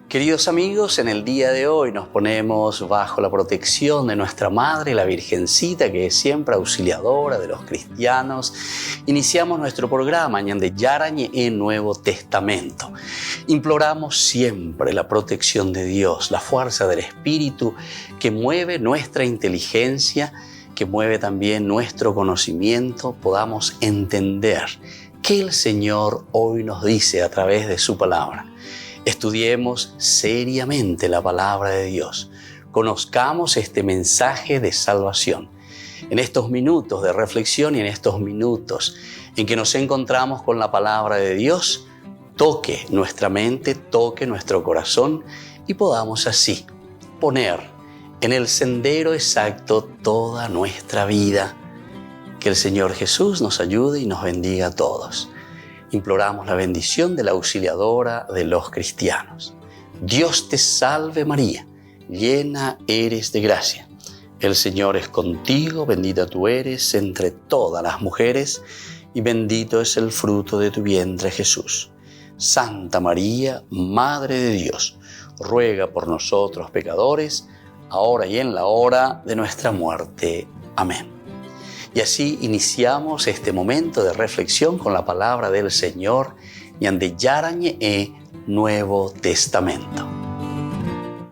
Queridos amigos, en el día de hoy nos ponemos bajo la protección de nuestra Madre, la Virgencita, que es siempre auxiliadora de los cristianos. Iniciamos nuestro programa Ñande Yarañe en Nuevo Testamento. Imploramos siempre la protección de Dios, la fuerza del Espíritu que mueve nuestra inteligencia, que mueve también nuestro conocimiento, podamos entender qué el Señor hoy nos dice a través de su palabra. Estudiemos seriamente la palabra de Dios. Conozcamos este mensaje de salvación. En estos minutos de reflexión y en estos minutos en que nos encontramos con la palabra de Dios, toque nuestra mente, toque nuestro corazón y podamos así poner en el sendero exacto toda nuestra vida. Que el Señor Jesús nos ayude y nos bendiga a todos. Imploramos la bendición de la auxiliadora de los cristianos. Dios te salve María, llena eres de gracia. El Señor es contigo, bendita tú eres entre todas las mujeres y bendito es el fruto de tu vientre Jesús. Santa María, Madre de Dios, ruega por nosotros pecadores, ahora y en la hora de nuestra muerte. Amén. Y así iniciamos este momento de reflexión con la palabra del Señor, Ñande Yarañe Nuevo Testamento.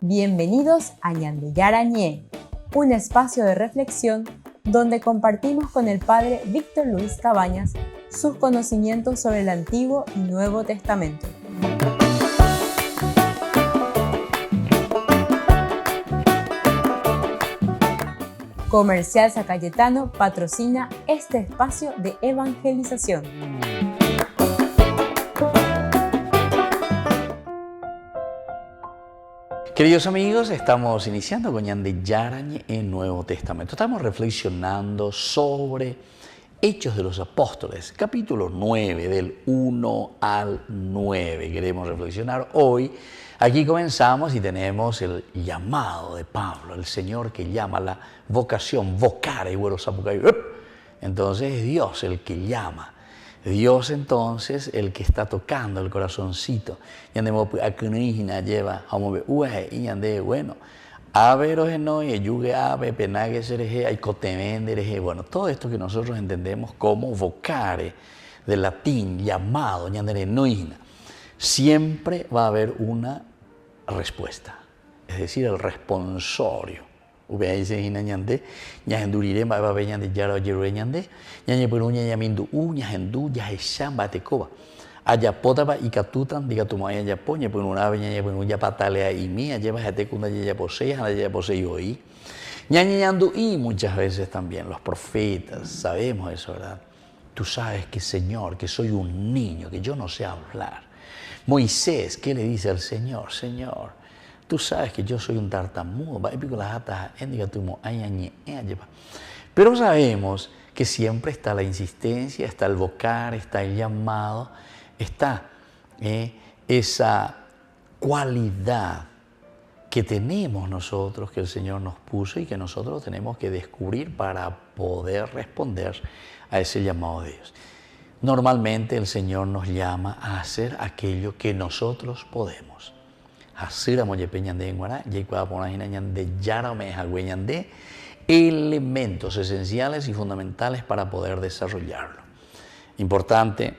Bienvenidos a Ñande Yarañe, un espacio de reflexión donde compartimos con el Padre Víctor Luis Cabañas sus conocimientos sobre el Antiguo y Nuevo Testamento. Comercial San Cayetano patrocina este espacio de evangelización. Queridos amigos, estamos iniciando con Ñande Yarañe en Nuevo Testamento. Estamos reflexionando sobre Hechos de los Apóstoles, capítulo 9, del 1 al 9. Queremos reflexionar hoy. Aquí comenzamos y tenemos el llamado de Pablo, el Señor que llama, la vocación, vocare, entonces es Dios el que llama. Dios entonces el que está tocando el corazoncito. Bueno, todo esto que nosotros entendemos como vocare, del latín, llamado, siempre va a haber una respuesta, es decir, el responsorio. Ayapotaba y catutan, diga tu maya yapoña, pues una veña pues un yapatalea y mía, llevas a te cunda ya posea, ya posee hoy. Ñañando y muchas veces también los profetas, sabemos eso, ¿verdad? Tú sabes que Señor, que soy un niño, que yo no sé hablar. Moisés, ¿qué le dice al Señor? Señor, tú sabes que yo soy un tartamudo. Pero sabemos que siempre está la insistencia, está el vocar, está el llamado, está esa cualidad que tenemos nosotros, que el Señor nos puso y que nosotros tenemos que descubrir para poder responder a ese llamado de Dios. Normalmente el Señor nos llama a hacer aquello que nosotros podemos. Elementos esenciales y fundamentales para poder desarrollarlo. Importante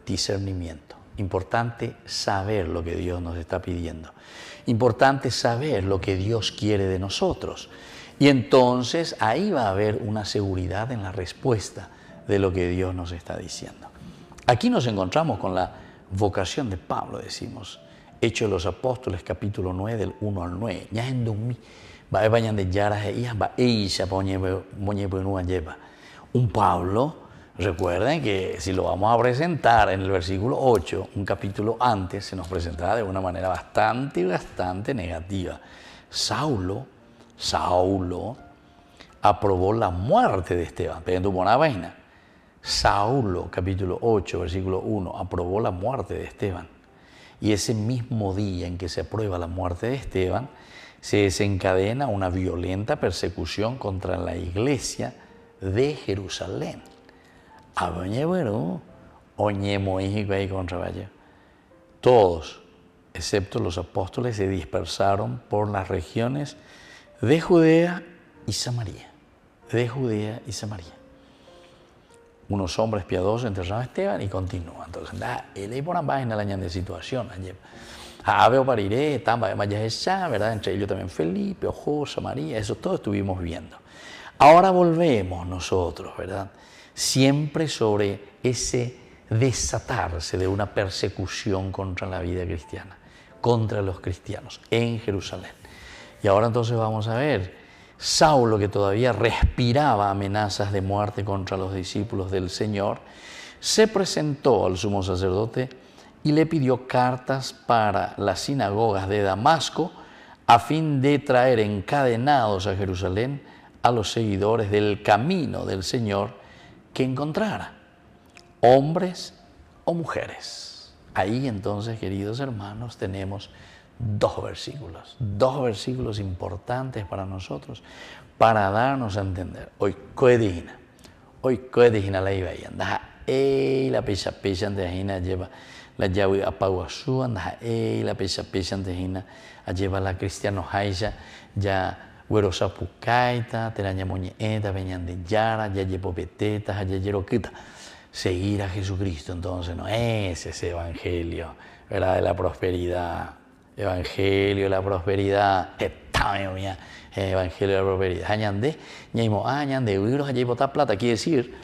discernimiento, importante saber lo que Dios nos está pidiendo, importante saber lo que Dios quiere de nosotros. Y entonces ahí va a haber una seguridad en la respuesta de lo que Dios nos está diciendo. Aquí nos encontramos con la vocación de Pablo, decimos, Hechos de los Apóstoles, capítulo 9, del 1 al 9. Un Pablo, recuerden que si lo vamos a presentar en el versículo 8, un capítulo antes, se nos presentaba de una manera bastante negativa. Saulo aprobó la muerte de Esteban. Pero buena vaina. Saulo, capítulo 8, versículo 1, aprobó la muerte de Esteban. Y ese mismo día en que se aprueba la muerte de Esteban, se desencadena una violenta persecución contra la iglesia de Jerusalén. Todos excepto los apóstoles, se dispersaron por las regiones de Judea y Samaria. De Judea y Samaria. Unos hombres piadosos enterraron a Esteban y continúan. Entonces, él ahí por ambas en la año de situación. Veo para iré, tamba, ¿verdad? Entre ellos también Felipe, José, María, eso todo estuvimos viendo. Ahora volvemos nosotros, ¿verdad? Siempre sobre ese desatarse de una persecución contra la vida cristiana, contra los cristianos en Jerusalén. Y ahora entonces vamos a ver, Saulo, que todavía respiraba amenazas de muerte contra los discípulos del Señor, se presentó al sumo sacerdote y le pidió cartas para las sinagogas de Damasco a fin de traer encadenados a Jerusalén a los seguidores del camino del Señor que encontrara, hombres o mujeres. Ahí entonces, queridos hermanos, tenemos dos versículos importantes para nosotros, para darnos a entender. Hoy coedijina la iba y anda, la pecha antejina lleva la llave a Paguazú, anda, la pecha antejina lleva la cristiano Haisha, ya Güerosa Pucaita, Teraña Moñeta, Veñan de Yara, ya llevo Beteta, ya Yeroquita. Seguir a Jesucristo entonces no es ese evangelio, ¿verdad? De la prosperidad. Evangelio de la prosperidad. Evangelio de la prosperidad. Añande, libros allí botar plata. Quiere decir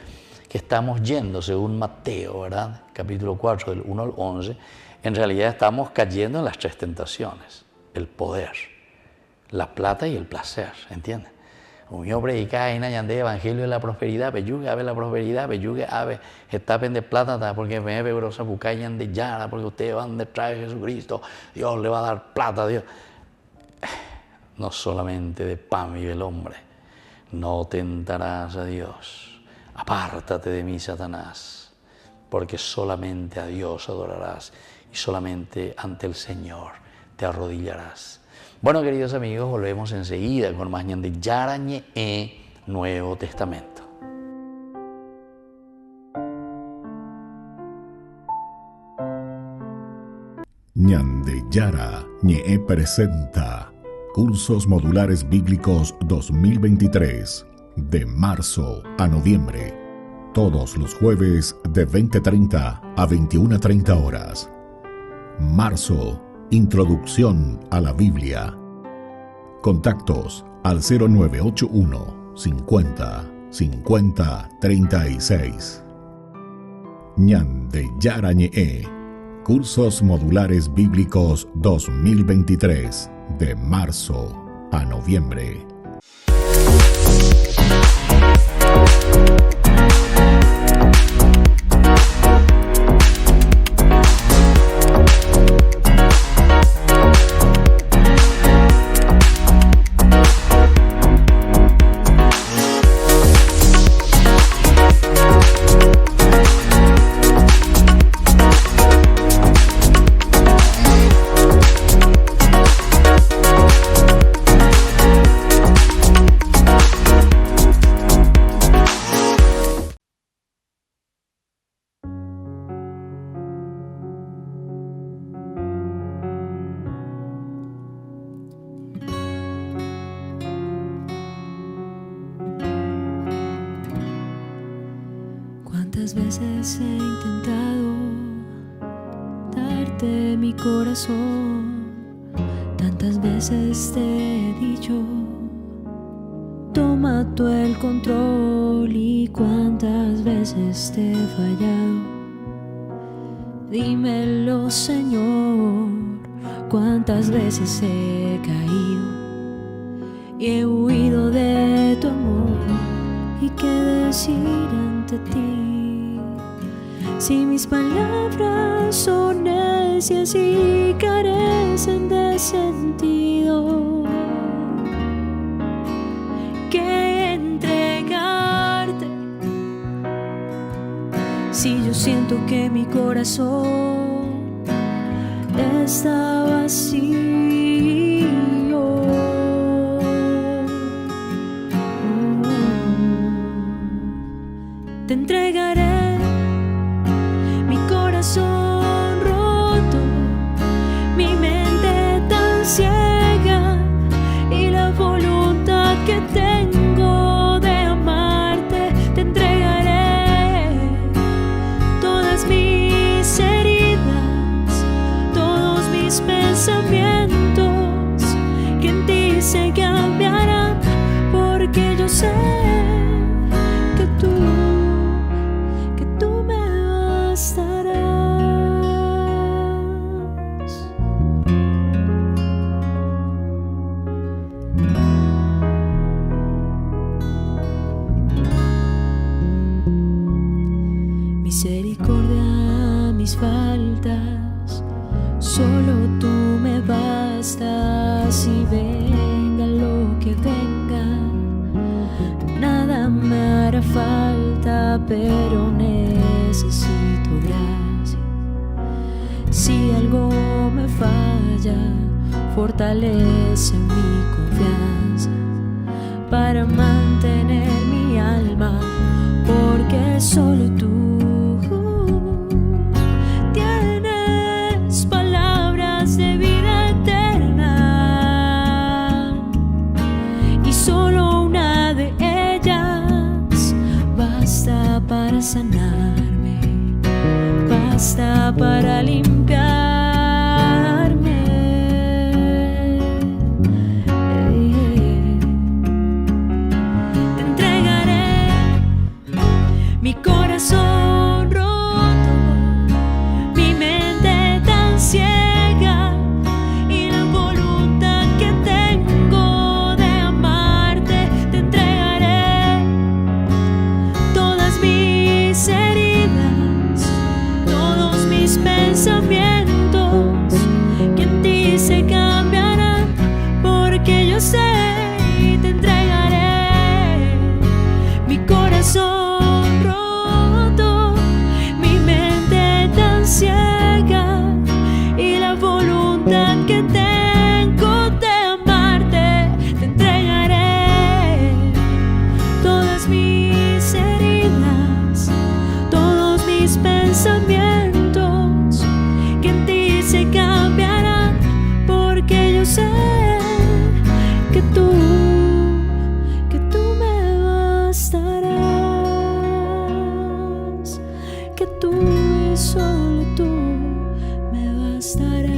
que estamos yendo, según Mateo, ¿verdad? Capítulo 4, del 1 al 11. En realidad estamos cayendo en las tres tentaciones: el poder, la plata y el placer, ¿entiendes? Un hombre y cae en el evangelio de la prosperidad, peyugue ave la prosperidad, peyugue ave estapen de plata, porque me grosa bucayan de yara, porque ustedes van detrás de Jesucristo, Dios le va a dar plata a Dios. No solamente de pan vive el hombre, no tentarás a Dios, apártate de mí, Satanás, porque solamente a Dios adorarás y solamente ante el Señor te arrodillarás. Bueno, queridos amigos, volvemos enseguida con más de Yarañe Nuevo Testamento. Ñande Yara Ñe presenta Cursos Modulares Bíblicos 2023, de marzo a noviembre. Todos los jueves de 20:30 a 21:30 horas. Marzo. Introducción a la Biblia. Contactos al 0981 50 50 36. Ñande Yarañe. Cursos Modulares Bíblicos 2023, de marzo a noviembre. Tantas veces he intentado darte mi corazón, tantas veces te he dicho, toma tú el control, y cuántas veces te he fallado. Dímelo, Señor, cuántas veces he caído y he huido de tu amor. ¿Y qué decir ante ti? Si mis palabras son necias y carecen de sentido, ¿qué entregarte? Si yo siento que mi corazón está vacío, te entregaré mi corazón roto, mi mente dice cambiarán, porque yo sé que tú me bastarás. Misericordia, mis faltas, solo tú me bastas, y venga lo que venga, nada me hará falta, pero necesito gracia. Si algo me falla, fortalece mi confianza para mantener mi alma, porque solo tú tienes palabras de vida eterna, y solo una de ellas basta para sanarme, basta para limpiarme. Te entregaré mi corazón roto, mi mente tan ciega, y la voluntad que tengo de amarte. Te entregaré todas mis heridas, todos mis pensamientos, que en ti se cambiarán, porque yo sé. Y te entregaré mi corazón roto, mi mente tan ciega, y la voluntad que tengo de amarte. Te entregaré todas mis heridas, todos mis pensamientos, que en ti se cambiarán, porque yo sé que tú me bastarás, que tú y solo tú me bastarás.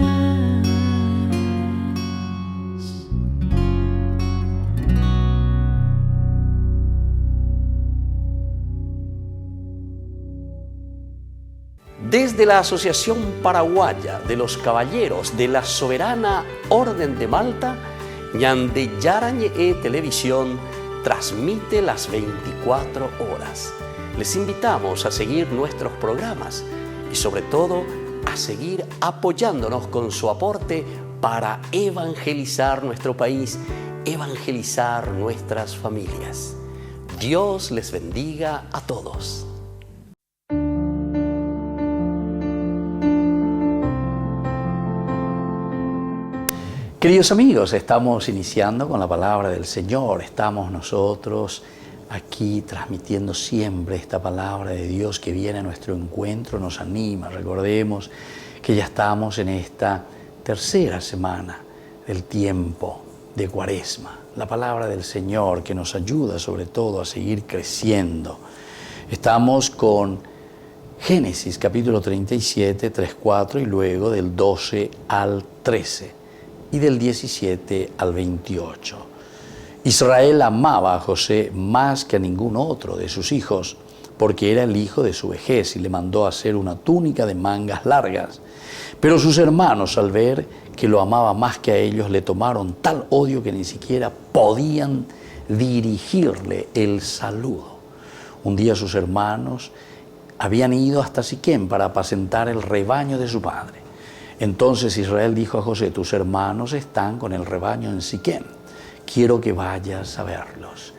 Desde la Asociación Paraguaya de los Caballeros de la Soberana Orden de Malta, Ñande Yara Ñe'e Televisión transmite las 24 horas. Les invitamos a seguir nuestros programas y sobre todo a seguir apoyándonos con su aporte para evangelizar nuestro país, evangelizar nuestras familias. Dios les bendiga a todos. Queridos amigos, estamos iniciando con la palabra del Señor. Estamos nosotros aquí transmitiendo siempre esta palabra de Dios que viene a nuestro encuentro, nos anima. Recordemos que ya estamos en esta tercera semana del tiempo de Cuaresma. La palabra del Señor que nos ayuda sobre todo a seguir creciendo. Estamos con Génesis capítulo 37, 3, 4 y luego del 12 al 13. Y del 17 al 28. Israel amaba a José más que a ningún otro de sus hijos, porque era el hijo de su vejez, y le mandó hacer una túnica de mangas largas. Pero sus hermanos, al ver que lo amaba más que a ellos, le tomaron tal odio que ni siquiera podían dirigirle el saludo. Un día sus hermanos habían ido hasta Siquem para apacentar el rebaño de su padre. Entonces Israel dijo a José: tus hermanos están con el rebaño en Siquem, quiero que vayas a verlos.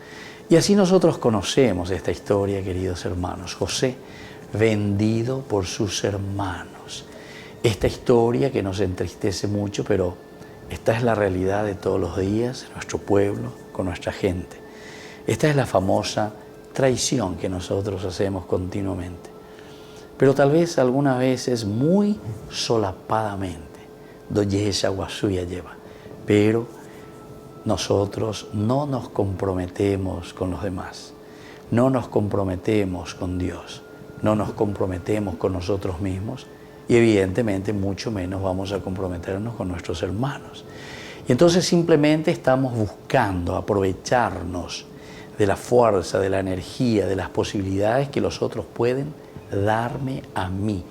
Y así nosotros conocemos esta historia, queridos hermanos. José, vendido por sus hermanos. Esta historia que nos entristece mucho, pero esta es la realidad de todos los días en nuestro pueblo, con nuestra gente. Esta es la famosa traición que nosotros hacemos continuamente. Pero tal vez algunas veces muy solapadamente, pero nosotros no nos comprometemos con los demás, no nos comprometemos con Dios, no nos comprometemos con nosotros mismos y evidentemente mucho menos vamos a comprometernos con nuestros hermanos. Y entonces simplemente estamos buscando aprovecharnos de la fuerza, de la energía, de las posibilidades que los otros pueden darme a mí.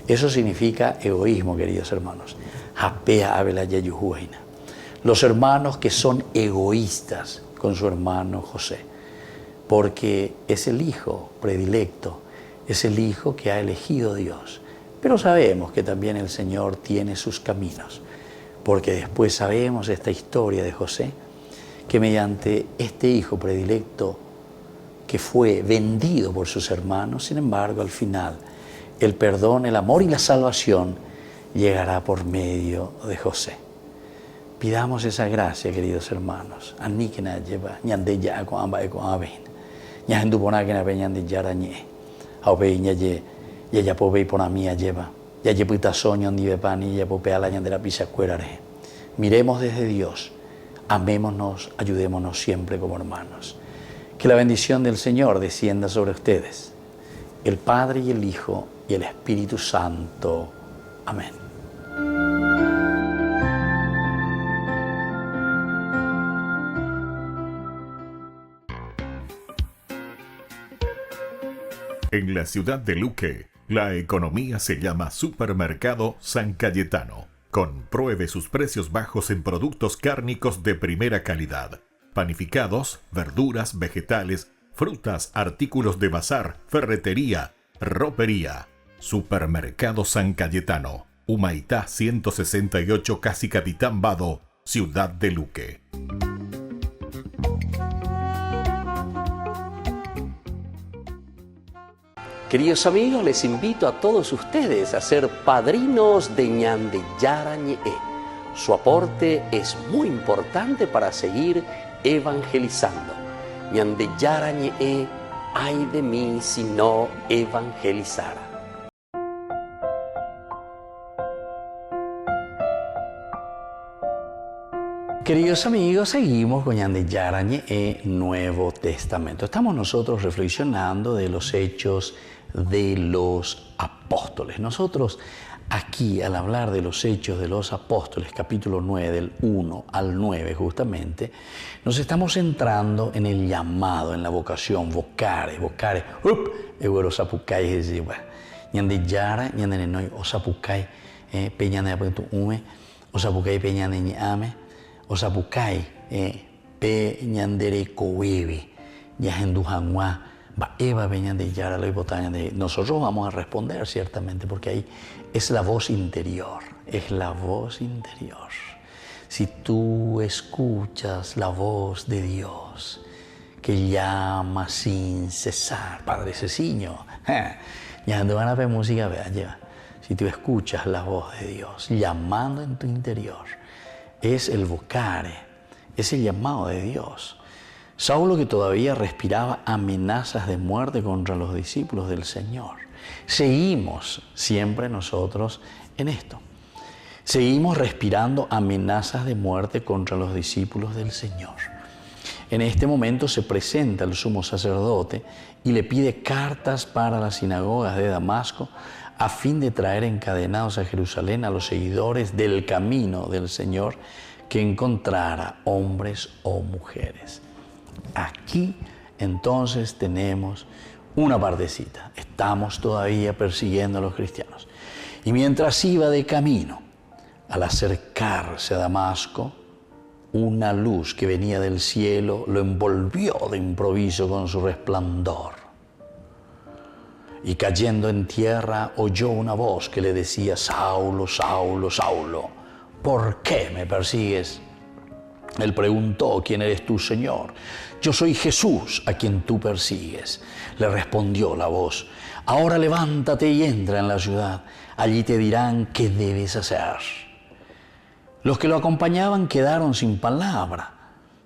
Eso significa egoísmo, queridos hermanos. Los hermanos que son egoístas con su hermano José, porque es el hijo predilecto, es el hijo que ha elegido Dios. Pero sabemos que también el Señor tiene sus caminos, porque después sabemos esta historia de José, que mediante este hijo predilecto que fue vendido por sus hermanos, sin embargo, al final, el perdón, el amor y la salvación llegará por medio de José. Pidamos esa gracia, queridos hermanos. Miremos desde Dios, amémonos, ayudémonos siempre como hermanos. Que la bendición del Señor descienda sobre ustedes, el Padre y el Hijo y el Espíritu Santo. Amén. En la ciudad de Luque, la economía se llama Supermercado San Cayetano. Compruebe sus precios bajos en productos cárnicos de primera calidad. Panificados, verduras, vegetales, frutas, artículos de bazar, ferretería, ropería. Supermercado San Cayetano, Humaitá 168, Casi Capitán Vado, ciudad de Luque. Queridos amigos, les invito a todos ustedes a ser padrinos de Ñande Yara Ñe'e. Su aporte es muy importante para seguir evangelizando. Ñande Yara Ñe'e, ay de mí si no evangelizara. Queridos amigos, seguimos con Ñande Yara Ñe'e, Nuevo Testamento. Estamos nosotros reflexionando de los hechos de los apóstoles. Nosotros aquí, al hablar de los hechos de los apóstoles, capítulo 9, del 1 al 9 justamente, nos estamos centrando en el llamado, en la vocación, vocare, eguero sapucay, Ñande Yara, Ñande Nenoy, osapucay, peñane apuntu ume, osapucay peñane ñame, osapucay, peñandere cohueve, yajendujanguá. Nosotros vamos a responder ciertamente porque ahí es la voz interior, es la voz interior. Si tú escuchas la voz de Dios que llama sin cesar, Padre Ceciño, ya no van a ver música, vea. Si tú escuchas la voz de Dios llamando en tu interior, es el vocare, es el llamado de Dios. Saulo, que todavía respiraba amenazas de muerte contra los discípulos del Señor. Seguimos siempre nosotros en esto. Seguimos respirando amenazas de muerte contra los discípulos del Señor. En este momento se presenta el sumo sacerdote y le pide cartas para las sinagogas de Damasco a fin de traer encadenados a Jerusalén a los seguidores del camino del Señor que encontrara hombres o mujeres. Aquí entonces tenemos una partecita. Estamos todavía persiguiendo a los cristianos. Y mientras iba de camino, al acercarse a Damasco, una luz que venía del cielo lo envolvió de improviso con su resplandor. Y cayendo en tierra oyó una voz que le decía: Saulo, Saulo, Saulo, ¿por qué me persigues? Él preguntó: ¿quién eres tú, Señor? Yo soy Jesús, a quien tú persigues. Le respondió la voz: ahora levántate y entra en la ciudad. Allí te dirán qué debes hacer. Los que lo acompañaban quedaron sin palabra,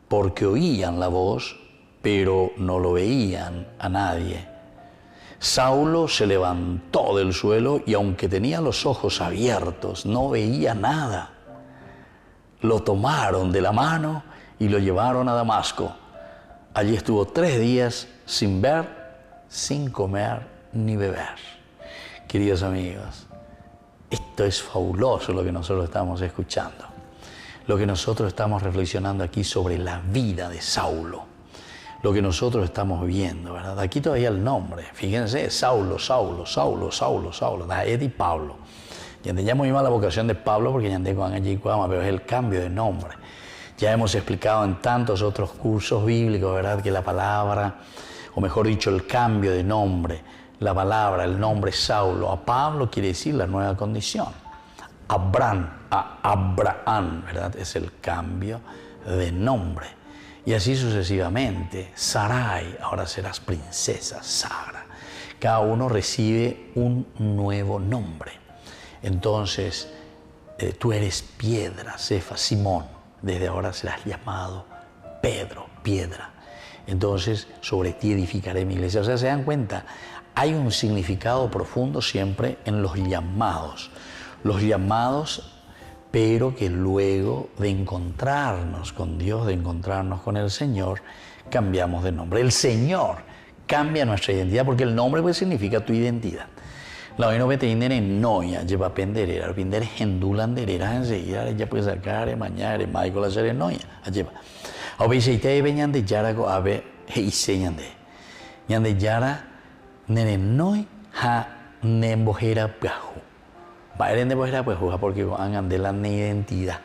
porque oían la voz, pero no lo veían a nadie. Saulo se levantó del suelo y aunque tenía los ojos abiertos, no veía nada. Lo tomaron de la mano y lo llevaron a Damasco. Allí estuvo 3 días sin ver, sin comer ni beber. Queridos amigos, esto es fabuloso lo que nosotros estamos escuchando. lo que nosotros estamos reflexionando aquí sobre la vida de Saulo, lo que nosotros estamos viendo, ¿verdad? Aquí todavía el nombre, fíjense, Saulo, Edi Pablo. Ya llamo más la vocación de Pablo porque ya con allí, pero es el cambio de nombre. Ya hemos explicado en tantos otros cursos bíblicos, ¿verdad?, que la palabra, o mejor dicho, el cambio de nombre, la palabra, el nombre Saulo a Pablo quiere decir la nueva condición. Abraham a Abraham, ¿verdad? Es el cambio de nombre. Y así sucesivamente. Sarai, ahora serás princesa Sara. Cada uno recibe un nuevo nombre. Entonces, tú eres piedra, Cefa, Simón. Desde ahora serás llamado Pedro, piedra. Entonces, sobre ti edificaré mi iglesia. O sea, se dan cuenta, hay un significado profundo siempre en los llamados. Los llamados, pero que luego de encontrarnos con Dios, de encontrarnos con el Señor, cambiamos de nombre. El Señor cambia nuestra identidad, porque el nombre pues significa tu identidad. La vaina que te viene en noia, lleva a penderera, pender endulanderera, enseguida ya puede sacar, mañana, Michael, hacer en noia, lleva. A veces te venían de Yara, a ver, y señan de Yara, nene noi, ha, nembojera, piajo. Baeren de bojera, pues, porque hagan de la identidad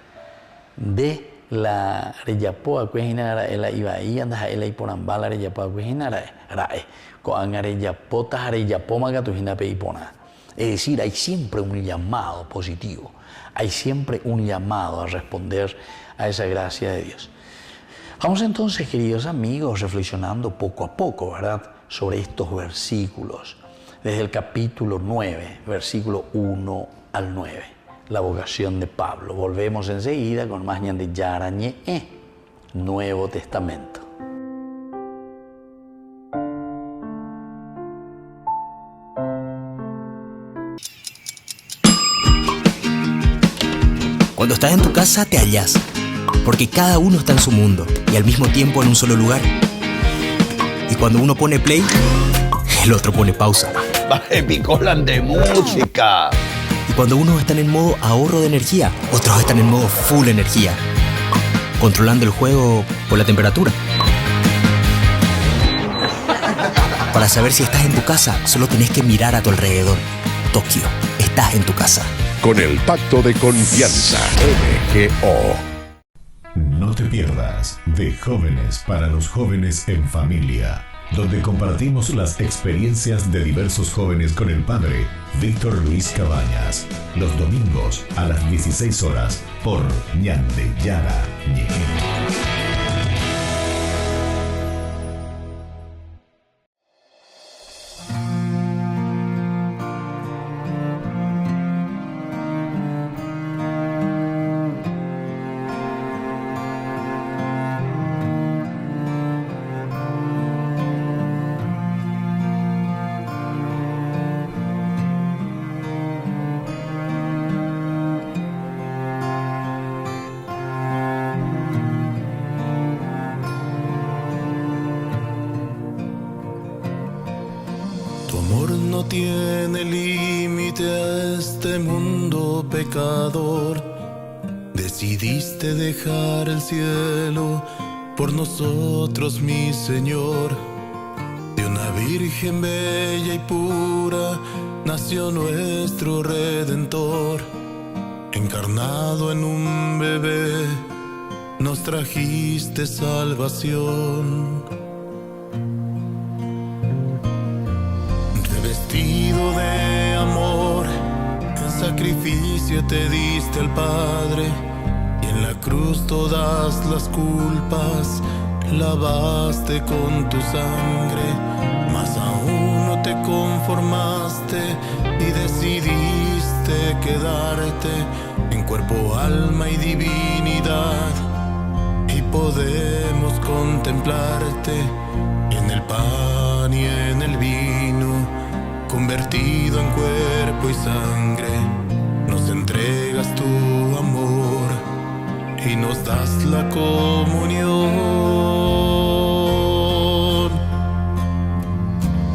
de la reyapoa, pues, inara, ela iba ahí, anda, ela y por ambala, reyapoa, pues, inara, rae, con areyapota, areyapoma, gatujina, peipona. Es decir, hay siempre un llamado positivo, hay siempre un llamado a responder a esa gracia de Dios. Vamos entonces, queridos amigos, reflexionando poco a poco, ¿verdad?, sobre estos versículos, desde el capítulo 9, versículo 1 al 9, la vocación de Pablo. Volvemos enseguida con más ñan de Yarañe, Nuevo Testamento. Cuando estás en tu casa te hallas, porque cada uno está en su mundo y al mismo tiempo en un solo lugar. Y cuando uno pone play, el otro pone pausa. Picolan de música. Y cuando unos están en modo ahorro de energía, otros están en modo full energía, controlando el juego por la temperatura. Para saber si estás en tu casa, solo tenés que mirar a tu alrededor. Tokio, estás en tu casa. Con el Pacto de Confianza, MGO. No te pierdas de Jóvenes para los Jóvenes en Familia, donde compartimos las experiencias de diversos jóvenes con el padre Víctor Luis Cabañas, los domingos a las 16 horas por Ñande Yara Ñe. No tiene límite a este mundo pecador. Decidiste dejar el cielo por nosotros, mi Señor. De una virgen bella y pura nació nuestro Redentor. Encarnado en un bebé, nos trajiste salvación. Revestido de amor, en sacrificio te diste al Padre, y en la cruz todas las culpas lavaste con tu sangre. Mas aún no te conformaste y decidiste quedarte en cuerpo, alma y divinidad, y podemos contemplarte en el pan y en el vino, convertido en cuerpo y sangre. Nos entregas tu amor y nos das la comunión.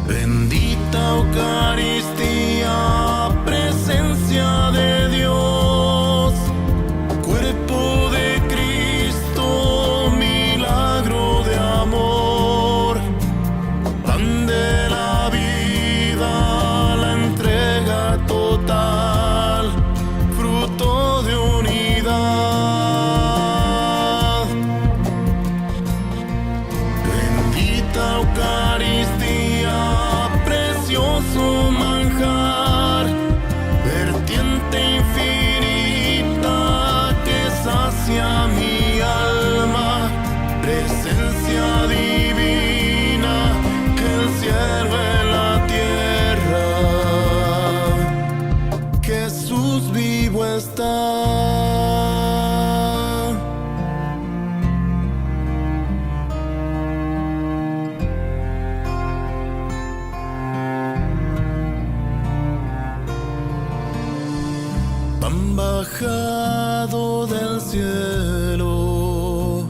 Bendita Eucaristía, presencia de Dios, cuerpo de presencia divina, el cielo y la tierra, Jesús vivo está. Han bajado del cielo,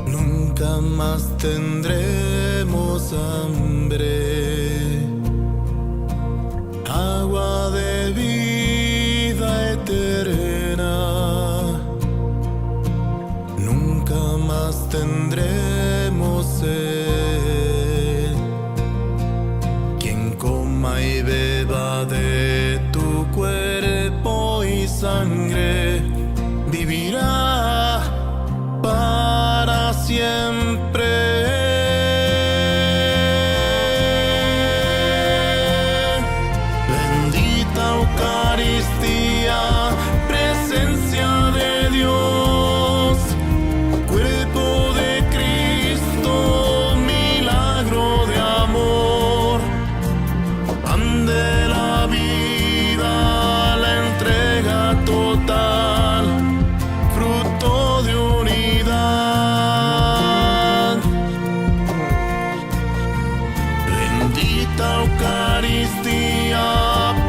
nunca más tendremos hambre. Agua de vida eterna, nunca más tendremos sed. Quien coma y beba de tu cuerpo y sangre vivirá para siempre. Bendita Eucaristía, presencia de Dios, cuerpo de Cristo, milagro de amor, pan de la vida, la entrega total, fruto de unidad. Bendita Eucaristía,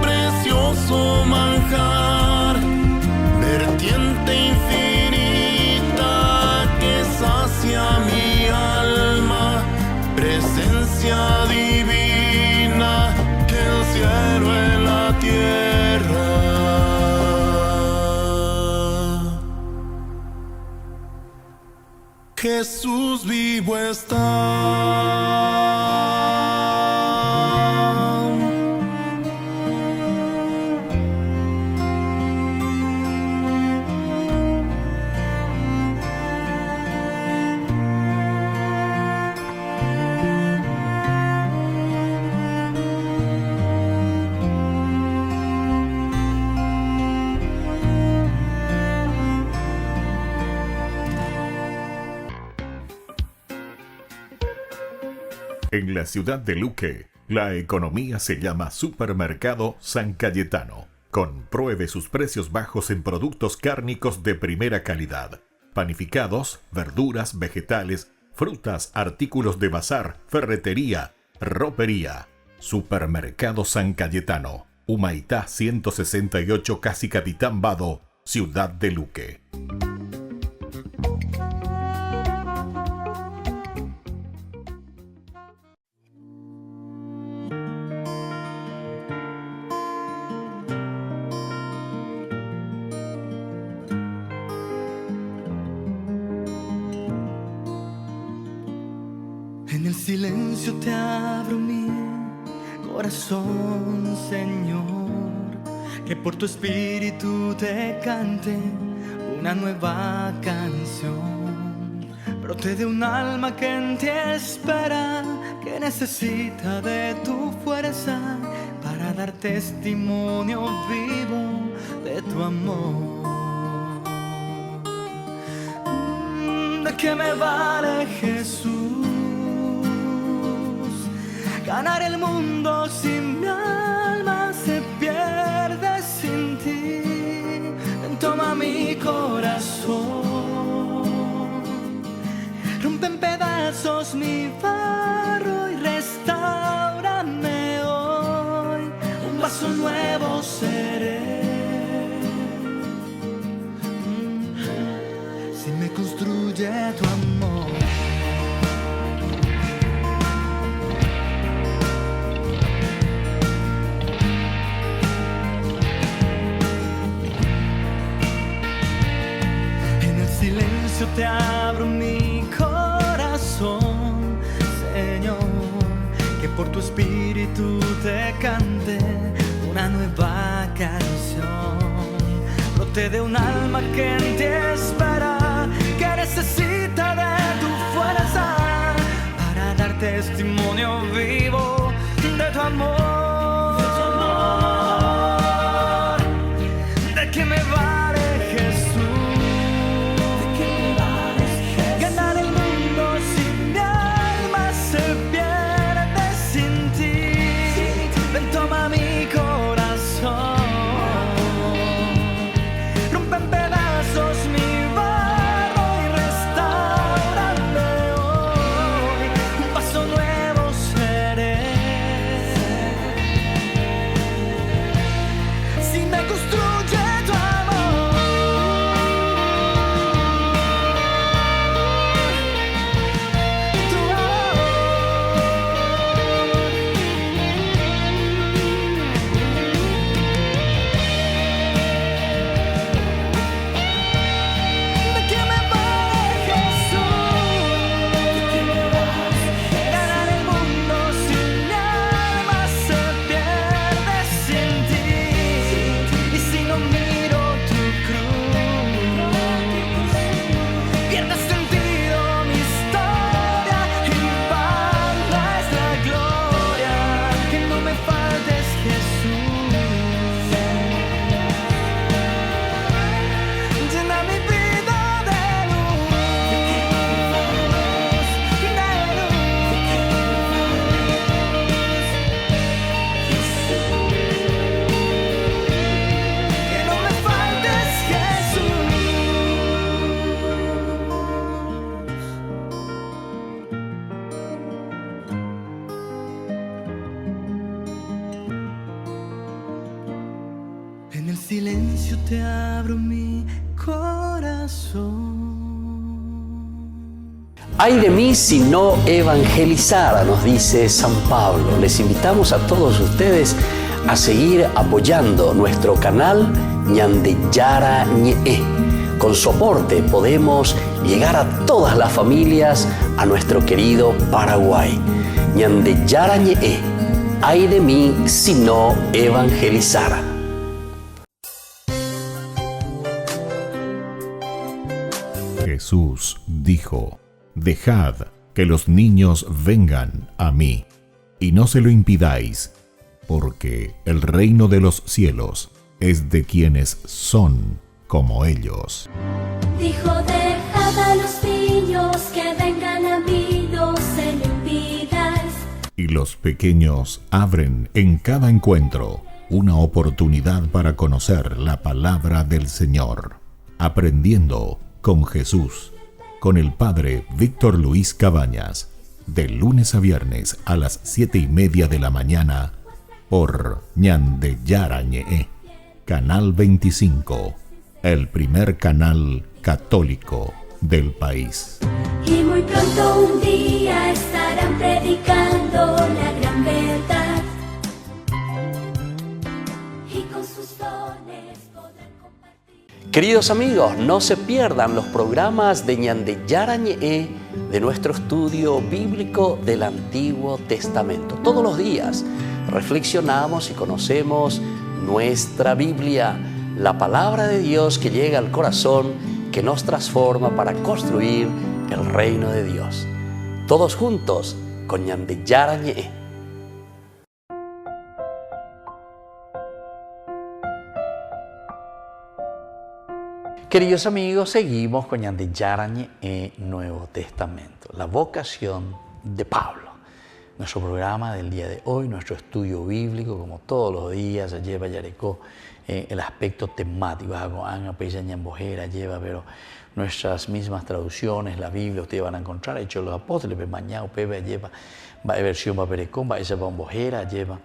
precioso manjar, vertiente infinita que sacia mi alma, presencia divina, el cielo y la tierra. Jesús vivo está. En la ciudad de Luque, la economía se llama Supermercado San Cayetano. Compruebe sus precios bajos en productos cárnicos de primera calidad. Panificados, verduras, vegetales, frutas, artículos de bazar, ferretería, ropería. Supermercado San Cayetano. Humaitá 168, Casi Capitán Vado, ciudad de Luque. En el silencio te abro mi corazón, Señor, que por tu espíritu te cante una nueva canción. Brote de un alma que en ti espera, que necesita de tu fuerza para dar testimonio vivo de tu amor. ¿De qué me vale, Jesús, ganar el mundo si mi alma se pierde sin ti? Toma mi corazón, rompe en pedazos mi barro y restáurame hoy. Un vaso nuevo seré si me construye tu amor. Te abro mi corazón, Señor, que por tu espíritu te cante una nueva canción. Brote de un alma que en ti espera, que necesita de tu fuerza para dar testimonio vivo de tu amor. ¿De qué me vale, Jesús, ganar silencio te abro mi corazón. Ay de mí si no evangelizara, nos dice San Pablo. Les invitamos a todos ustedes a seguir apoyando nuestro canal Ñande Yara Ñe. Con su aporte podemos llegar a todas las familias a nuestro querido Paraguay. Ñande Yara Ñe. Ay de mí si no evangelizara. Jesús dijo: Dejad que los niños vengan a mí, y no se lo impidáis, porque el reino de los cielos es de quienes son como ellos. Dijo, dejad a los niños que vengan a mí, no se lo impidáis. Y los pequeños abren en cada encuentro una oportunidad para conocer la palabra del Señor, aprendiendo con Jesús, con el Padre Víctor Luis Cabañas, de lunes a viernes a las 7:30 de la mañana, por Ñande Yara Ñe, Canal 25, el primer canal católico del país. Y muy pronto un día estarán predicando la gran verdad. Y con sus dones podrán compartir. Queridos amigos, no se pierdan los programas de Ñande Yara Ñe de nuestro estudio bíblico del Antiguo Testamento. Todos los días reflexionamos y conocemos nuestra Biblia, la palabra de Dios que llega al corazón, que nos transforma para construir el reino de Dios. Todos juntos con Ñande Yara Ñe. Queridos amigos, seguimos con Ñande Yara Ñe, Nuevo Testamento, la vocación de Pablo. Nuestro programa del día de hoy, nuestro estudio bíblico, como todos los días, lleva Yarecó el aspecto temático, lleva, pero nuestras mismas traducciones, la Biblia, ustedes van a encontrar, Hechos de los Apóstoles, mañana, lleva, versión Baperecón, esa Bojera, lleva,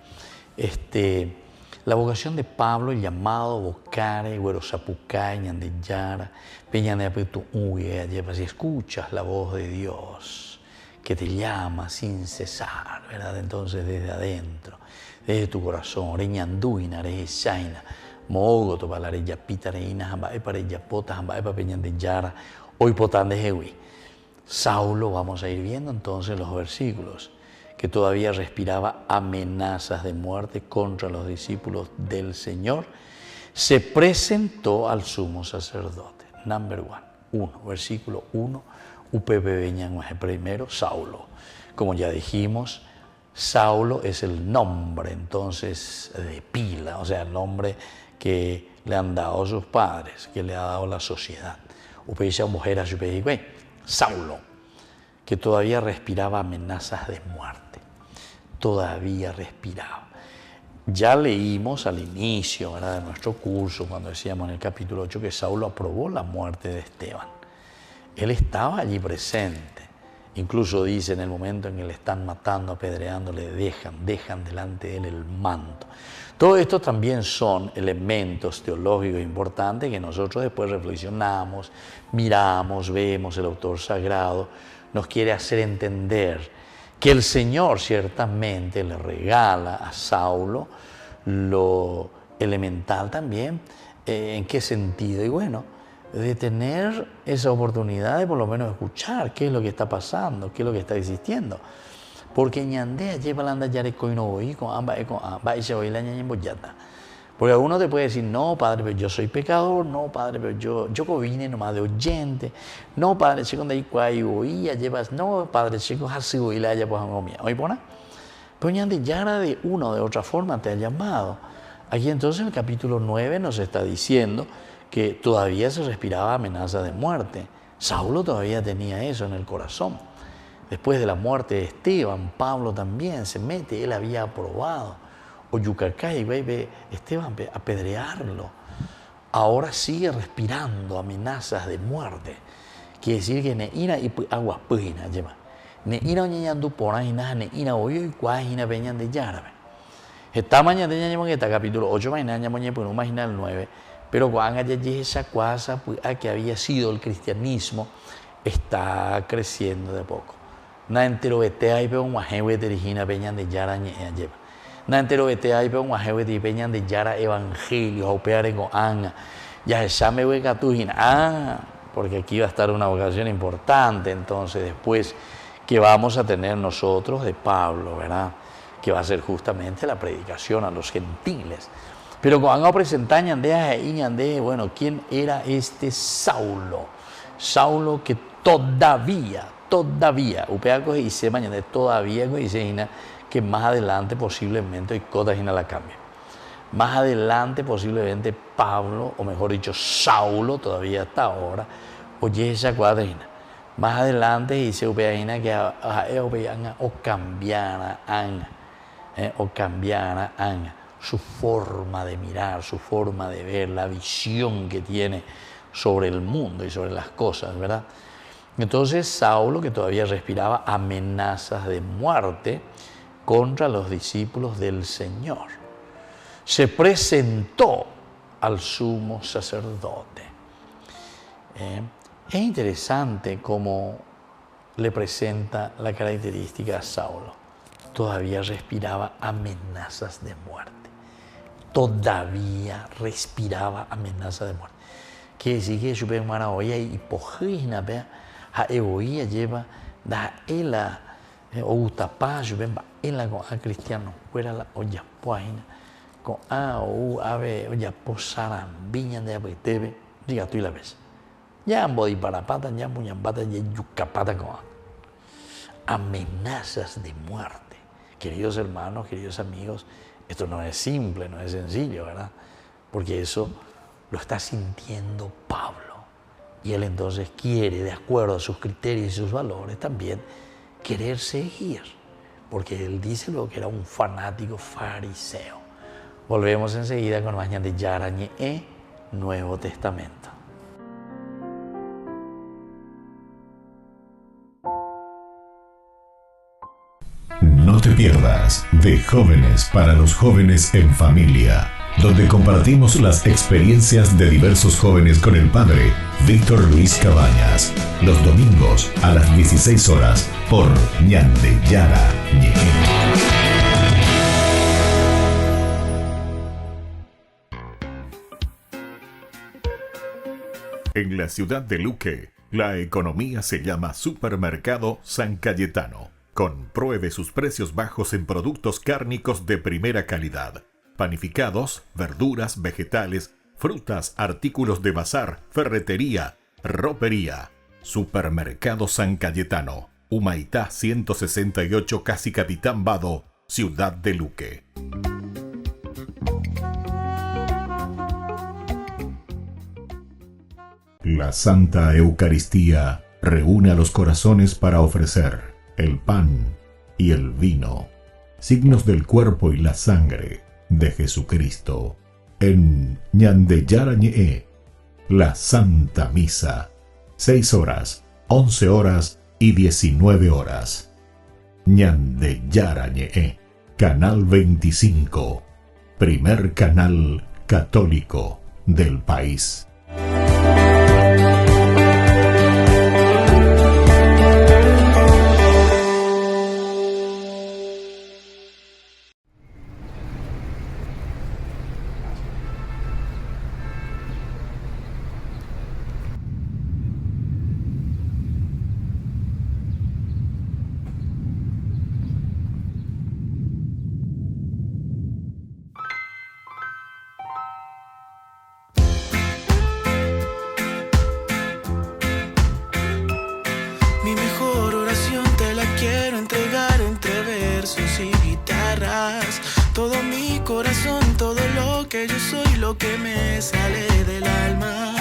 la vocación de Pablo, el llamado Bocare, Güerosapucay, Ñande Yara, Peñane Apetu Uye, lleva, si escuchas la voz de Dios que te llama sin cesar, ¿verdad? Entonces desde adentro, desde tu corazón, Reñanduina, Rejaina, Mogoto, Palareya Pita, Reina, Jambae, Pareya Pota, Jambae, Peñande Yara, hoy Potán de Jehui. Saulo, vamos a ir viendo entonces los versículos, que todavía respiraba amenazas de muerte contra los discípulos del Señor, se presentó al sumo sacerdote. Number 1, versículo 1, primero, Saulo. Como ya dijimos, Saulo es el nombre entonces de pila, o sea, el nombre que le han dado sus padres, que le ha dado la sociedad. Saulo, que todavía respiraba amenazas de muerte, todavía respiraba. Ya leímos al inicio, ¿verdad?, de nuestro curso, cuando decíamos en el capítulo 8 que Saulo aprobó la muerte de Esteban. Él estaba allí presente. Incluso dice, en el momento en que le están matando, apedreando, le dejan delante de él el manto. Todo esto también son elementos teológicos importantes que nosotros después reflexionamos, miramos, vemos. El autor sagrado nos quiere hacer entender que el Señor ciertamente le regala a Saulo lo elemental también. ¿En qué sentido? Y bueno, de tener esa oportunidad de por lo menos escuchar qué es lo que está pasando, qué es lo que está existiendo. Porque ñandea lleva la anda yare coinoí con amba se oí la ñaña boyata. Porque alguno te puede decir, no, padre, pero yo soy pecador, no, padre, pero yo vine nomás de oyente, no, padre, chico, de ahí cuay oía, llevas, no, padre, chico, así oí la haya pues angomia. ¿Oí pona? Pero ñande ya de una o de otra forma te ha llamado. Aquí entonces en el capítulo 9 nos está diciendo que todavía se respiraba amenaza de muerte. Saulo todavía tenía eso en el corazón. Después de la muerte de Esteban, Pablo también se mete, él había aprobado. O Yucacay, ve Esteban apedrearlo. Ahora sigue respirando amenazas de muerte. Quiere decir que neina y agua pujina lleva. Neina oñeñandu pora y nada, neina oyo y cuajina veñan de yarabe. Esta mañana de ñaña moneta, capítulo 8, mañana ñaña moñe por un marginal 9. Pero cuando allí esa cosa pues, que había sido el cristianismo está creciendo de poco. Na entero vete ahí pero un ajewe de Regina Peña de Yara lleva. Na entero vete ahí pero un ajewe de Peña de Yara evangelio o peare con anga. Ya esa me voy a tujina. Porque aquí va a estar una vocación importante entonces después que vamos a tener nosotros de Pablo, ¿verdad? Que va a ser justamente la predicación a los gentiles. Pero cuando vamos a presentar bueno, ¿quién era este Saulo? Saulo que todavía, upeaco y se mañana todavía que más adelante posiblemente hay cosas en la cambia. Más adelante posiblemente Pablo, o mejor dicho Saulo, todavía hasta ahora, oye esa cuadrina. Más adelante dice upeaina que o cambiara su forma de mirar, su forma de ver, la visión que tiene sobre el mundo y sobre las cosas, ¿verdad? Entonces Saulo, que todavía respiraba amenazas de muerte contra los discípulos del Señor, se presentó al sumo sacerdote. Es interesante cómo le presenta la característica a Saulo. Todavía respiraba amenazas de muerte. Todavía respiraba amenazas de muerte. Quiere decir que yo veo una olla y pojina, vea, a egoía lleva da ela o utapá, yo veo ela con a cristiano, fuera la olla pojina, con a o ave olla posarambilla de abetebe, diga tú y la ves. Ya ambos disparapata, ya muñambata, ya yucapata con amenazas de muerte. Queridos hermanos, queridos amigos, esto no es simple, no es sencillo, ¿verdad? Porque eso lo está sintiendo Pablo. Y él entonces quiere, de acuerdo a sus criterios y sus valores, también querer seguir. Porque él dice luego que era un fanático fariseo. Volvemos enseguida con Mañana de Yarañe, Nuevo Testamento. No te pierdas de Jóvenes para los Jóvenes en Familia, donde compartimos las experiencias de diversos jóvenes con el padre Víctor Luis Cabañas, los domingos a las 16 horas por Ñande Yara Ñeje. En la ciudad de Luque, la economía se llama Supermercado San Cayetano. Compruebe sus precios bajos en productos cárnicos de primera calidad. Panificados, verduras, vegetales, frutas, artículos de bazar, ferretería, ropería. Supermercado San Cayetano, Humaitá 168, Casi Capitán Vado, Ciudad de Luque. La Santa Eucaristía reúne a los corazones para ofrecer el pan y el vino, signos del cuerpo y la sangre de Jesucristo. En Ñande Yara Ñe'e, la Santa Misa, 6 horas, 11 horas y 19 horas. Ñande Yara Ñe'e, Canal 25, primer canal católico del país. Mi mejor oración te la quiero entregar entre versos y guitarras. Todo mi corazón, todo lo que yo soy, lo que me sale del alma.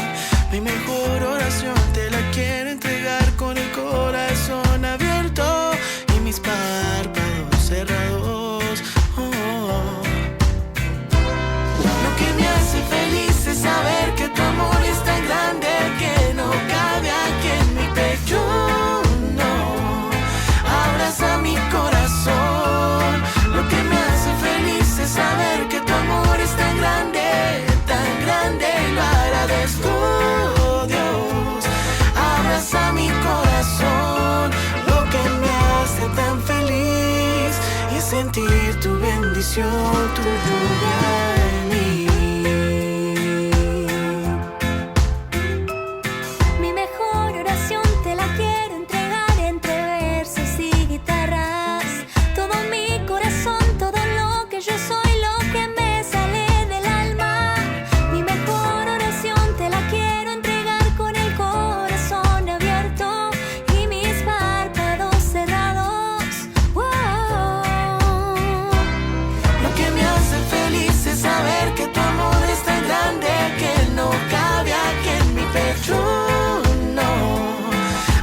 Mi mejor oración te la quiero entregar con el corazón abierto y mis párpados cerrados. Lo que me hace feliz es saber que tu amor es tan grande que no cabe aquí en mi pecho. A mi corazón, lo que me hace feliz es saber que tu amor es tan grande y lo bendición, tu lluvia en mí. Mi mejor oración te la quiero entregar entre versos y guitarras. Todo mi corazón, todo lo que yo soy, lo que me sale del alma. Mi mejor oración te la quiero entregar con el corazón abierto y mis párpados cerrados. Lo que me hace feliz es saber que tu amor es tan grande que no cabe aquí en mi pecho. No,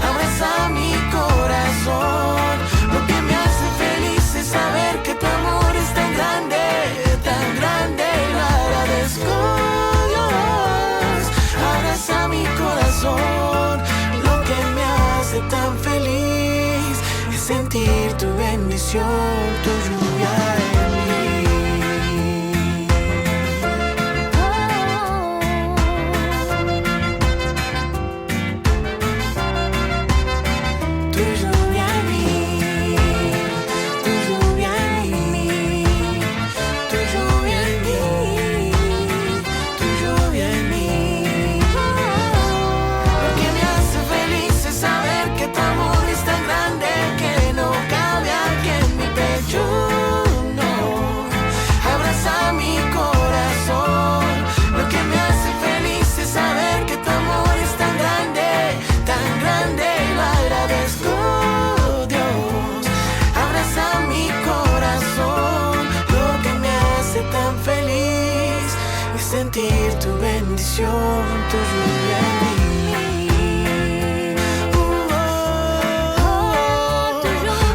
abraza mi corazón. Lo que me hace feliz es saber que tu amor es tan grande, lo agradezco, Dios. Abraza mi corazón. Lo que me hace tan feliz es sentir tu bendición, tu lluvia en mí. Tu lluvia en mí, tu lluvia en mí, tu lluvia en mí, tu lluvia en mí. Lo que me hace feliz es saber que tu amor es tan grande que no cabe aquí en mi pecho. No, abraza mi corazón. Lo que me hace feliz es saber que tu amor es tan grande, lo agradezco, Dios. Abraza mi corazón. Lo que me hace tan feliz es sentir tu bendición, tu lluvia en mí.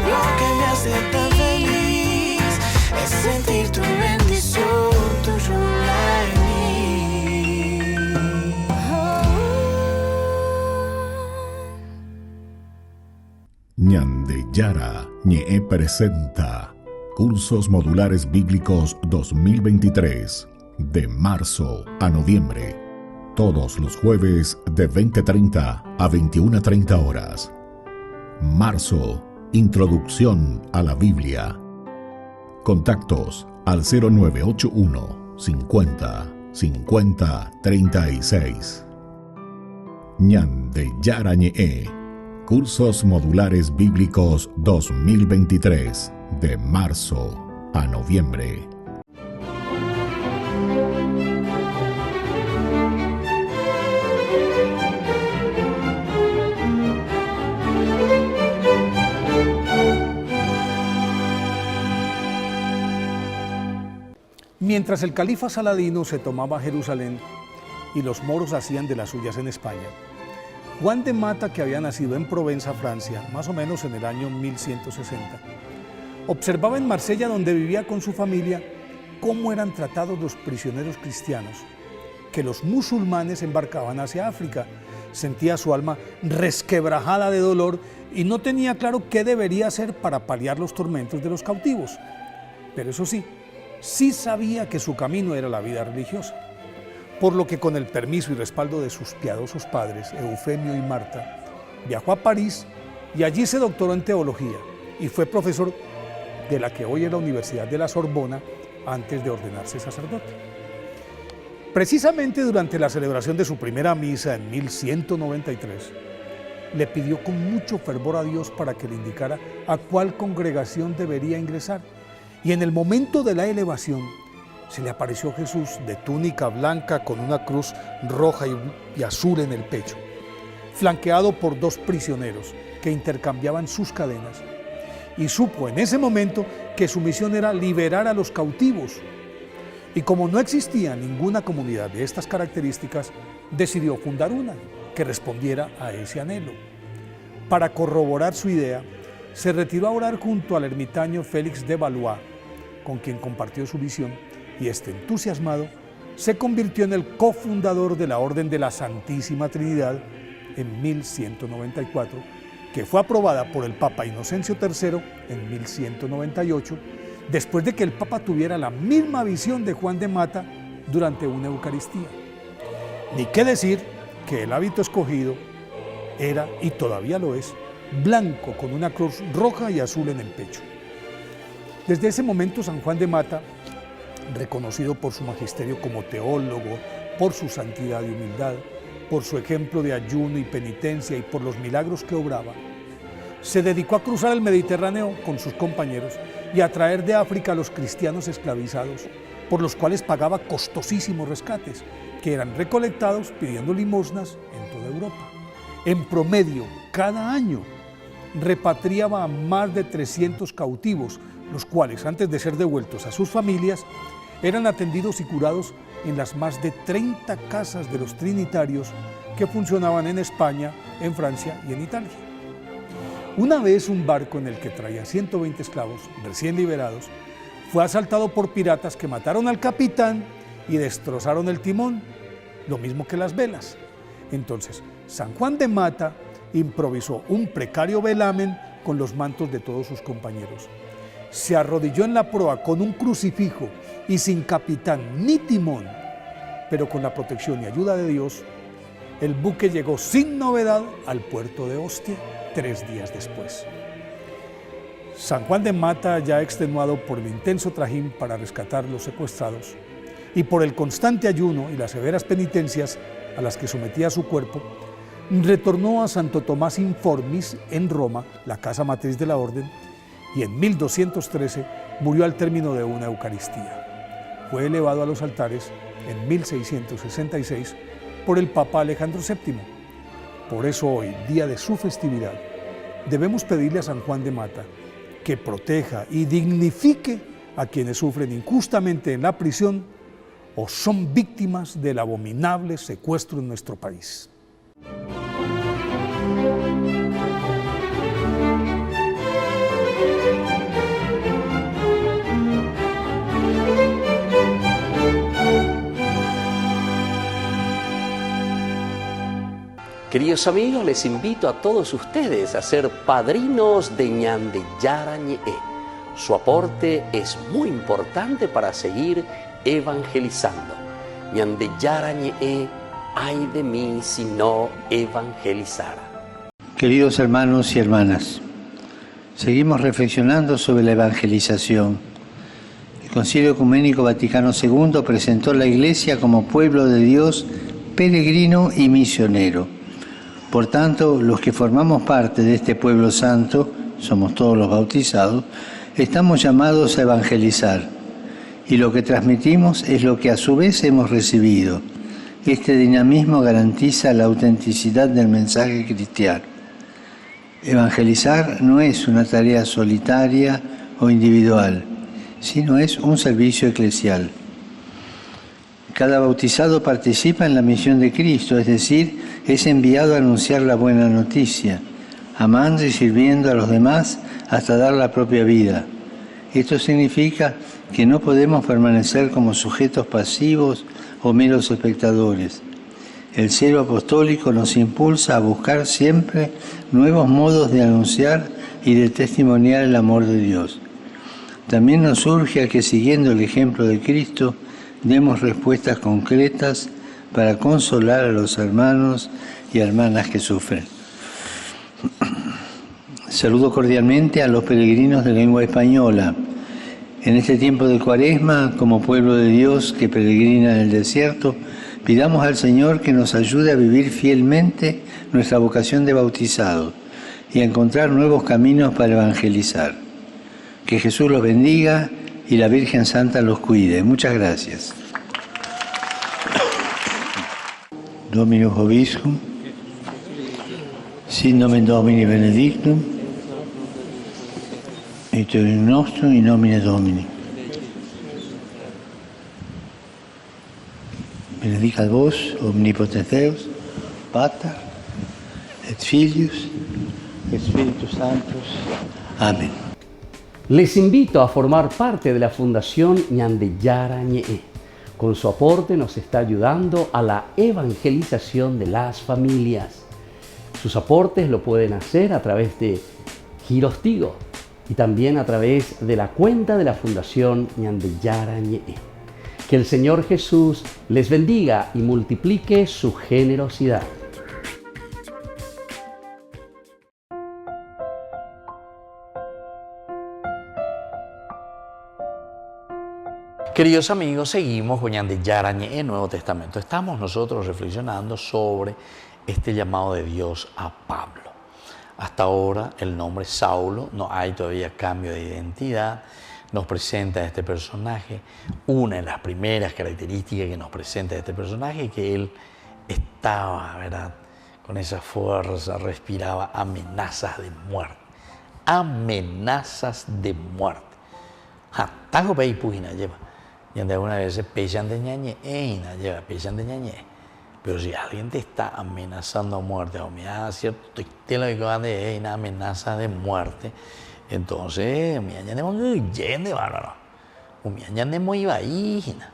Lo que me hace tan feliz es sentir tu bendición, tu lluvia en mí. Ñande Yara Ñe presenta Cursos Modulares Bíblicos 2023, de marzo a noviembre, todos los jueves de 20:30 a 21:30 horas. Marzo, Introducción a la Biblia. Contactos al 0981 50 50 36. Ñande Yara Ñe, Cursos Modulares Bíblicos 2023, de marzo a noviembre. Mientras el califa Saladino se tomaba Jerusalén y los moros hacían de las suyas en España, Juan de Mata, que había nacido en Provenza, Francia, más o menos en el año 1160, observaba en Marsella, donde vivía con su familia, cómo eran tratados los prisioneros cristianos que los musulmanes embarcaban hacia África. Sentía su alma resquebrajada de dolor y no tenía claro qué debería hacer para paliar los tormentos de los cautivos. Pero eso sí sabía que su camino era la vida religiosa, por lo que, con el permiso y respaldo de sus piadosos padres, Eufemio y Marta, viajó a París y allí se doctoró en teología y fue profesor de la que hoy es la Universidad de la Sorbona antes de ordenarse sacerdote. Precisamente durante la celebración de su primera misa en 1193, le pidió con mucho fervor a Dios para que le indicara a cuál congregación debería ingresar. Y en el momento de la elevación, se le apareció Jesús de túnica blanca con una cruz roja y azul en el pecho, flanqueado por dos prisioneros que intercambiaban sus cadenas. Y supo en ese momento que su misión era liberar a los cautivos. Y como no existía ninguna comunidad de estas características, decidió fundar una que respondiera a ese anhelo. Para corroborar su idea, se retiró a orar junto al ermitaño Félix de Valois, con quien compartió su visión, y este, entusiasmado, se convirtió en el cofundador de la Orden de la Santísima Trinidad en 1194, que fue aprobada por el Papa Inocencio III en 1198, después de que el Papa tuviera la misma visión de Juan de Mata durante una Eucaristía. Ni qué decir que el hábito escogido era, y todavía lo es, blanco con una cruz roja y azul en el pecho. Desde ese momento San Juan de Mata, reconocido por su magisterio como teólogo, por su santidad y humildad, por su ejemplo de ayuno y penitencia y por los milagros que obraba, se dedicó a cruzar el Mediterráneo con sus compañeros y a traer de África a los cristianos esclavizados, por los cuales pagaba costosísimos rescates, que eran recolectados pidiendo limosnas en toda Europa. En promedio, cada año, repatriaba a más de 300 cautivos, los cuales, antes de ser devueltos a sus familias, eran atendidos y curados en las más de 30 casas de los trinitarios que funcionaban en España, en Francia y en Italia. Una vez un barco en el que traía 120 esclavos recién liberados fue asaltado por piratas que mataron al capitán y destrozaron el timón, lo mismo que las velas. Entonces, San Juan de Mata improvisó un precario velamen con los mantos de todos sus compañeros. Se arrodilló en la proa con un crucifijo y sin capitán ni timón, pero con la protección y ayuda de Dios, el buque llegó sin novedad al puerto de Ostia 3 días después. San Juan de Mata, ya extenuado por el intenso trajín para rescatar los secuestrados y por el constante ayuno y las severas penitencias a las que sometía su cuerpo, retornó a Santo Tomás Informis en Roma, la casa matriz de la orden, y en 1213 murió al término de una Eucaristía. Fue elevado a los altares en 1666 por el Papa Alejandro VII. Por eso hoy, día de su festividad, debemos pedirle a San Juan de Mata que proteja y dignifique a quienes sufren injustamente en la prisión o son víctimas del abominable secuestro en nuestro país. Queridos amigos, les invito a todos ustedes a ser padrinos de Ñande Yarañe. Su aporte es muy importante para seguir evangelizando. Ñande Yarañe, ay de mí si no evangelizara. Queridos hermanos y hermanas, seguimos reflexionando sobre la evangelización. El Concilio Ecuménico Vaticano II presentó a la Iglesia como pueblo de Dios, peregrino y misionero. Por tanto, los que formamos parte de este pueblo santo, somos todos los bautizados, estamos llamados a evangelizar. Y lo que transmitimos es lo que a su vez hemos recibido. Este dinamismo garantiza la autenticidad del mensaje cristiano. Evangelizar no es una tarea solitaria o individual, sino es un servicio eclesial. Cada bautizado participa en la misión de Cristo, es decir, es enviado a anunciar la buena noticia, amando y sirviendo a los demás hasta dar la propia vida. Esto significa que no podemos permanecer como sujetos pasivos o meros espectadores. El celo apostólico nos impulsa a buscar siempre nuevos modos de anunciar y de testimoniar el amor de Dios. También nos urge a que, siguiendo el ejemplo de Cristo, demos respuestas concretas para consolar a los hermanos y hermanas que sufren. Saludo cordialmente a los peregrinos de lengua española. En este tiempo de Cuaresma, como pueblo de Dios que peregrina en el desierto, pidamos al Señor que nos ayude a vivir fielmente nuestra vocación de bautizado y a encontrar nuevos caminos para evangelizar. Que Jesús los bendiga y la Virgen Santa los cuide. Muchas gracias. Dominus Vobiscum, sin nomen Domini benedictum, et in nostrum in nomine Domini. Benedicat vos, omnipotens Deus, Pater, et Filius, et Spiritus Sanctus. Amén. Les invito a formar parte de la Fundación Ñande Yarañe. Con su aporte nos está ayudando a la evangelización de las familias. Sus aportes lo pueden hacer a través de Giros Tigo y también a través de la cuenta de la Fundación Ñande Yarañe. Que el Señor Jesús les bendiga y multiplique su generosidad. Queridos amigos, seguimos con Ñande Yarañe en Nuevo Testamento. Estamos nosotros reflexionando sobre este llamado de Dios a Pablo. Hasta ahora el nombre Saulo, no hay todavía cambio de identidad, nos presenta a este personaje. Una de las primeras características que nos presenta a este personaje es que él estaba, ¿verdad?, con esa fuerza, respiraba amenazas de muerte. Amenazas de muerte. Tajo pei puina lleva. Y algunas veces pesan de ñañe, lleva, pesan de ñañe. Pero si alguien te está amenazando a muerte, o me da cierto una amenaza de muerte, entonces, mi añade muy yende, bárbaro. Mi añade muy vaína.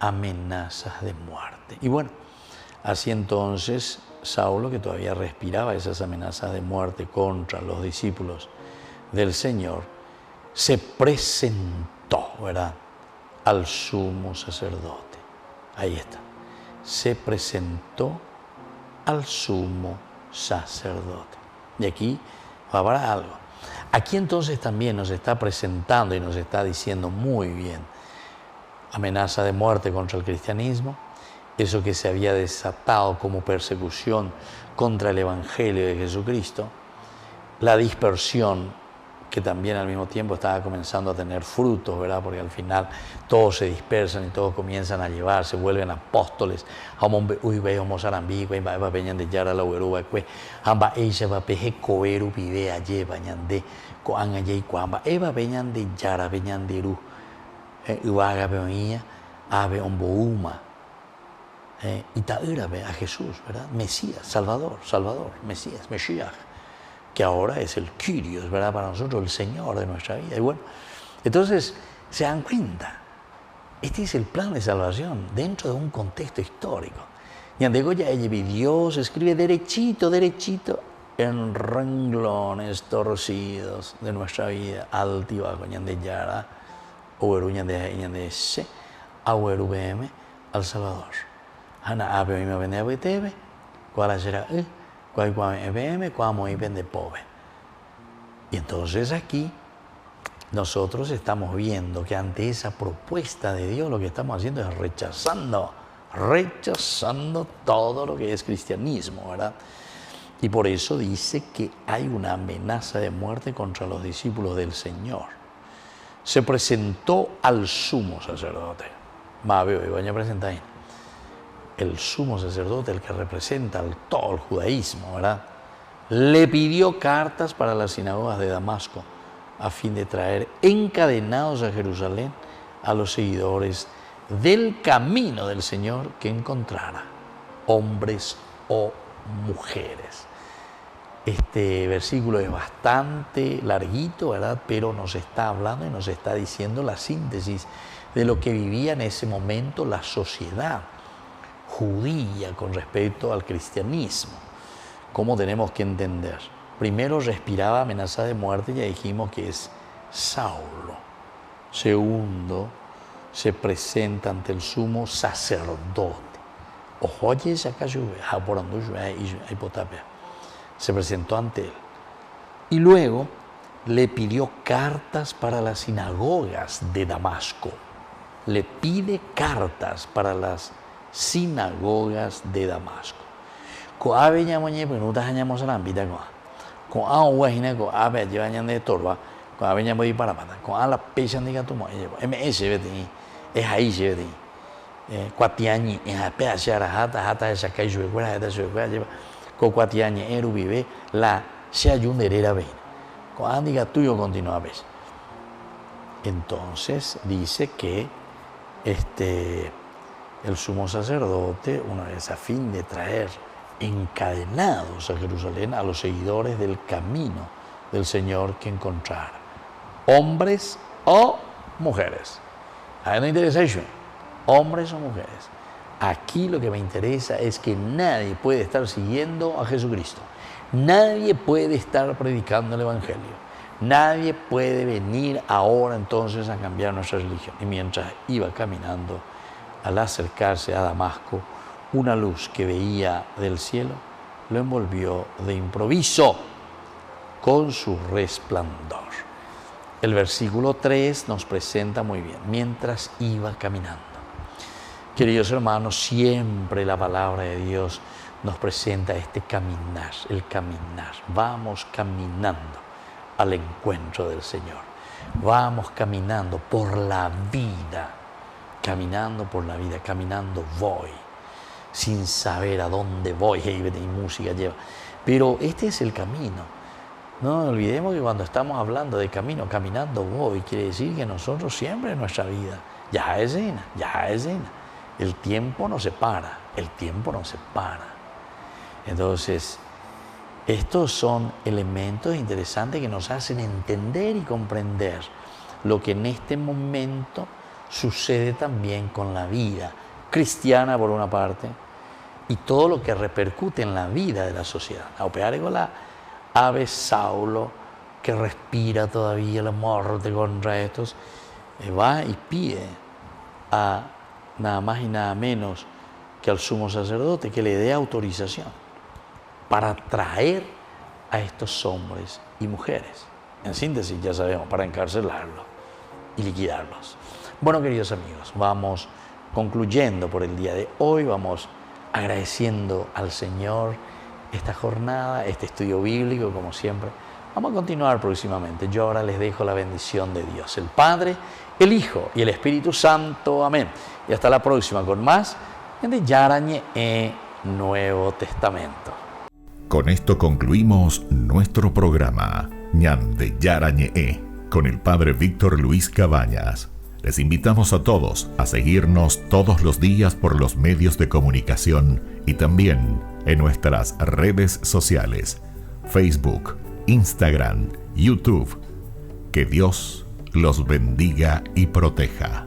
Amenazas de muerte. Y bueno, así entonces, Saulo, que todavía respiraba esas amenazas de muerte contra los discípulos del Señor, se presentó, ¿verdad?, al sumo sacerdote. Ahí está. Se presentó al sumo sacerdote. Y aquí va para algo. Aquí entonces también nos está presentando y nos está diciendo muy bien, amenaza de muerte contra el cristianismo, eso que se había desatado como persecución contra el Evangelio de Jesucristo, la dispersión que también al mismo tiempo estaba comenzando a tener frutos, ¿verdad? Porque al final todos se dispersan y todos comienzan a llevar, se vuelven apóstoles. Uy, ve, homo sarambí, güey, va peñan de yara la ueruba, güey, amba ella va peje coeru pide aye bañan de coan aye cuamba, eva peñan de yara peñan de ru, uaga peonia, ave ombouma, y taira a Jesús, ¿verdad? Mesías, Salvador, Mesías, Mesías, que ahora es el Kyrios, ¿verdad?, para nosotros, el Señor de nuestra vida. Y bueno, entonces se dan cuenta, este es el plan de salvación dentro de un contexto histórico. Y Andegoya Dios escribe derechito en renglones torcidos de nuestra vida, altibajo, ñande yara, oeru ñande se, aweru bm, al Salvador. Hana abe me vende abetebe, cuál será y entonces aquí nosotros estamos viendo que ante esa propuesta de Dios lo que estamos haciendo es rechazando todo lo que es cristianismo, ¿verdad? Y por eso dice que hay una amenaza de muerte contra los discípulos del Señor. Se presentó al sumo sacerdote. El sumo sacerdote, el que representa todo el judaísmo, ¿verdad?, le pidió cartas para las sinagogas de Damasco a fin de traer encadenados a Jerusalén a los seguidores del camino del Señor que encontrara, hombres o mujeres. Este versículo es bastante larguito, ¿verdad?, pero nos está hablando y nos está diciendo la síntesis de lo que vivía en ese momento la sociedad judía con respecto al cristianismo. ¿Cómo tenemos que entender? Primero, respiraba amenaza de muerte, ya dijimos que es Saulo. Segundo, se presenta ante el sumo sacerdote. Se presentó ante él. Y luego le pidió cartas para las sinagogas de Damasco. Le pide cartas para las sinagogas de Damasco. Coabe ñamoñe, pues no te hañamos a la ambita con a guajina, con abe llevan de torba, con abe ñamo y para matar, con a la pecha de gato mo, MS vete, es ahí se vete, cuatiañi, en la pecha jata esa que yo recuerda, esta se recuerda, lleva, con cuatiañi, eru vive, la se ayunderera ve, con andiga tuyo continúa vez. Entonces dice que el sumo sacerdote, una vez a fin de traer encadenados a Jerusalén a los seguidores del camino del Señor que encontrara, hombres o mujeres. A mí no interesa eso, hombres o mujeres. Aquí lo que me interesa es que nadie puede estar siguiendo a Jesucristo, nadie puede estar predicando el Evangelio, nadie puede venir ahora entonces a cambiar nuestra religión. Y mientras iba caminando, al acercarse a Damasco, una luz que veía del cielo lo envolvió de improviso con su resplandor. el versículo 3 nos presenta muy bien, mientras iba caminando. Queridos hermanos, siempre la palabra de Dios nos presenta este caminar, el caminar. Vamos caminando al encuentro del Señor. Vamos caminando por la vida, caminando voy, sin saber a dónde voy. Y música lleva. Pero este es el camino. No olvidemos que cuando estamos hablando de camino, caminando voy, quiere decir que nosotros siempre en nuestra vida, ya es cena. El tiempo no se para, Entonces, estos son elementos interesantes que nos hacen entender y comprender lo que en este momento sucede también con la vida cristiana, por una parte, y todo lo que repercute en la vida de la sociedad. A operar con la ave Saulo, que respira todavía la muerte contra estos, va y pide a nada más y nada menos que al sumo sacerdote que le dé autorización para traer a estos hombres y mujeres. En síntesis, ya sabemos, para encarcelarlos y liquidarlos. Bueno, queridos amigos, vamos concluyendo por el día de hoy, vamos agradeciendo al Señor esta jornada, este estudio bíblico, como siempre. Vamos a continuar próximamente. Yo ahora les dejo la bendición de Dios, el Padre, el Hijo y el Espíritu Santo. Amén. Y hasta la próxima con más de Yarañe Nuevo Testamento. Con esto concluimos nuestro programa Ñan de Yarañe con el Padre Víctor Luis Cabañas. Les invitamos a todos a seguirnos todos los días por los medios de comunicación y también en nuestras redes sociales, Facebook, Instagram, YouTube. Que Dios los bendiga y proteja.